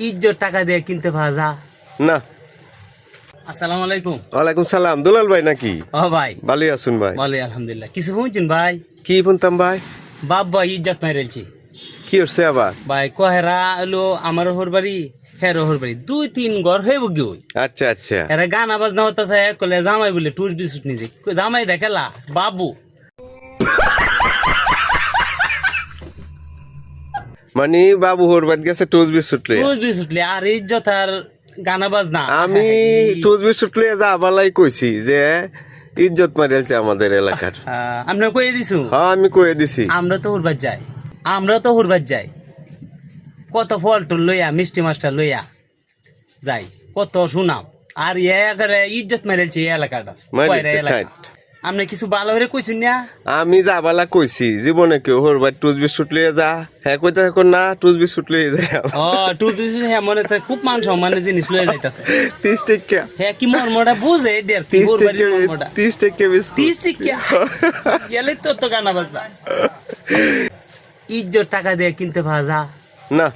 ইজ্জত টাকা দিয়ে কিনতে ভাজা না। আসসালামু আলাইকুম। ওয়ালাইকুম সালাম। দুলাল ভাই নাকি? ও ভাই ভালোই আছেন ভাই? বলে আলহামদুলিল্লাহ। কিছু শুনছেন ভাই? কি শুনতাম ভাই? বাপ ভাই ইজ্জত মাইরেলছি কি হচ্ছে আবার? ভাই কহেরা এলো আমার ওহর বাড়ি হের ওহর বাড়ি 2-3 ঘর হয়ে বগি ওই আচ্ছা আচ্ছা। এরা গানা বাজনা হতাছে কলে জামাই বলে টুর বিস্কুট নিজে জামাই দেখেলা বাবু মানে বাবু হরবাদ গেছে টুজ বিস্কুট লইয়া। টুর বিস্কুট আর ইজ্জত আর গানা বাজনা আমি টুজ বিস্কুট লইয়া যা বালাই কইছি যে ইজ্জত মারিয়ালছে আমাদের এলাকার। আমরা কয়ে দিছু। হ্যাঁ আমি কয়ে দিছি। আমরা তো হুরবাদ যাই কত ফল টুল লইয়া মিষ্টি মাছটা লইয়া যাই কত সুনাম আর একেবারে ইজ্জত মেরেছে এই এলাকাটা আপনি কিছু ভালো করে কইছুন না? আমি যা বালা কইছি জীবনে কেউ হরবাদ টুজ বিস্কুট লইয়া যা হ্যাঁ কইতে এখন না টুজ বিস্কুট লইয়া যায়। টুর বিস্কুট হ্যাঁ মনে তো খুব মান সম্মানের জিনিস লইয়া যাইতাছে 30 টাকা। হ্যাঁ কি মর্মটা বুঝে 30 টাকা বিস্কুট 30 টাকা গেলে তো গানা বাজনা ইজ্জত টাকা দিয়ে কিনতে ভাজা না।